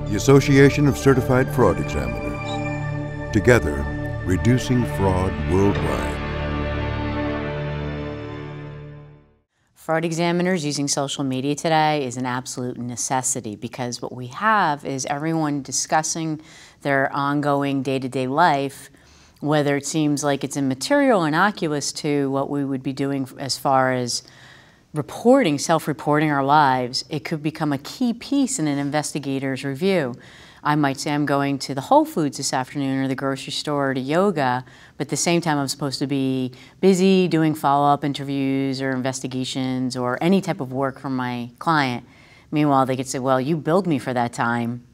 the Association of Certified Fraud Examiners. Together, reducing fraud worldwide. Fraud examiners using social media today is an absolute necessity because what we have is everyone discussing their ongoing day-to-day life, whether it seems like it's immaterial, innocuous to what we would be doing as far as reporting, self-reporting our lives. It could become a key piece in an investigator's review. I might say I'm going to the Whole Foods this afternoon or the grocery store or to yoga, but at the same time I'm supposed to be busy doing follow-up interviews or investigations or any type of work for my client. Meanwhile, they could say, well, you billed me for that time,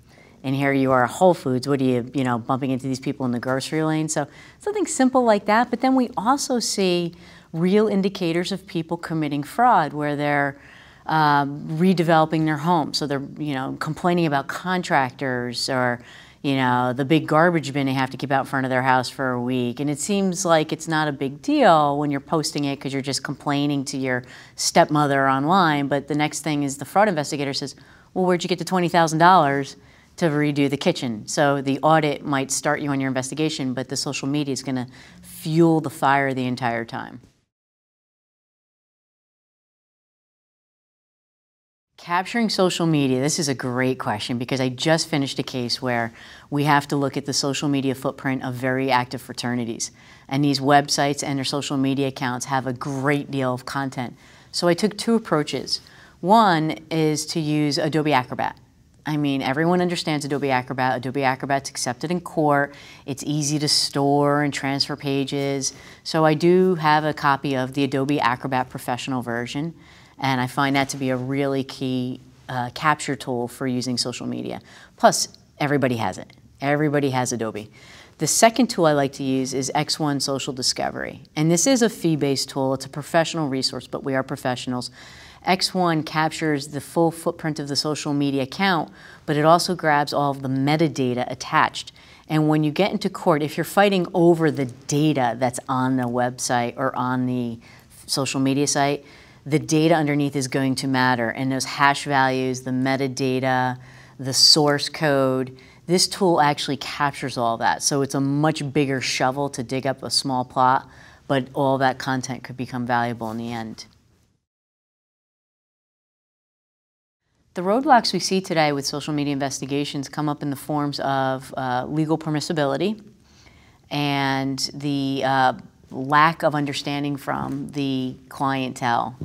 and here you are at Whole Foods. What are you, bumping into these people in the grocery lane? So something simple like that, but then we also see real indicators of people committing fraud where they're redeveloping their home. So they're, complaining about contractors or, the big garbage bin they have to keep out in front of their house for a week. And it seems like it's not a big deal when you're posting it because you're just complaining to your stepmother online. But the next thing is the fraud investigator says, well, where'd you get the $20,000 to redo the kitchen? So the audit might start you on your investigation, but the social media is going to fuel the fire the entire time. Capturing social media, this is a great question because I just finished a case where we have to look at the social media footprint of very active fraternities. And these websites and their social media accounts have a great deal of content. So I took two approaches. One is to use Adobe Acrobat. I mean, everyone understands Adobe Acrobat. Adobe Acrobat's accepted in court. It's easy to store and transfer pages. So I do have a copy of the Adobe Acrobat Professional version. And I find that to be a really key capture tool for using social media. Plus, everybody has it. Everybody has Adobe. The second tool I like to use is X1 Social Discovery. And this is a fee-based tool. It's a professional resource, but we are professionals. X1 captures the full footprint of the social media account, but it also grabs all of the metadata attached. And when you get into court, if you're fighting over the data that's on the website or on the social media site, the data underneath is going to matter, and those hash values, the metadata, the source code, this tool actually captures all that. So it's a much bigger shovel to dig up a small plot, but all that content could become valuable in the end. The roadblocks we see today with social media investigations come up in the forms of legal permissibility and the lack of understanding from the clientele.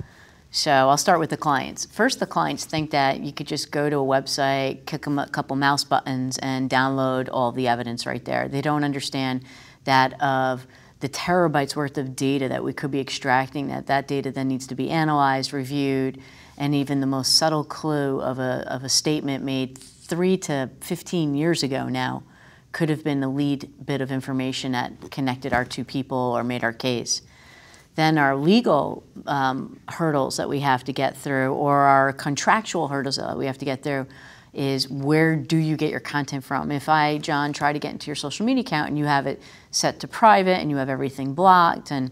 So I'll start with the clients. First, the clients think that you could just go to a website, click a couple mouse buttons, and download all the evidence right there. They don't understand that of the terabytes worth of data that we could be extracting, that data then needs to be analyzed, reviewed, and even the most subtle clue of a statement made 3 to 15 years ago now could have been the lead bit of information that connected our two people or made our case. Then our legal hurdles that we have to get through, or our contractual hurdles that we have to get through, is where do you get your content from? If I, John, try to get into your social media account and you have it set to private and you have everything blocked and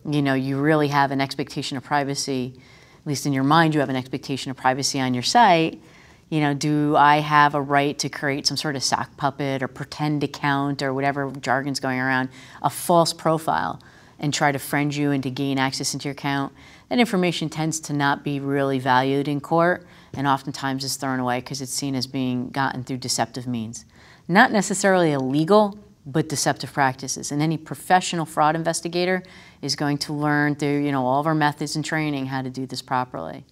you really have an expectation of privacy, at least in your mind you have an expectation of privacy on your site, do I have a right to create some sort of sock puppet or pretend account or whatever jargon's going around, a false profile, and try to friend you and to gain access into your account? That information tends to not be really valued in court and oftentimes is thrown away because it's seen as being gotten through deceptive means. Not necessarily illegal, but deceptive practices. And any professional fraud investigator is going to learn through all of our methods and training how to do this properly.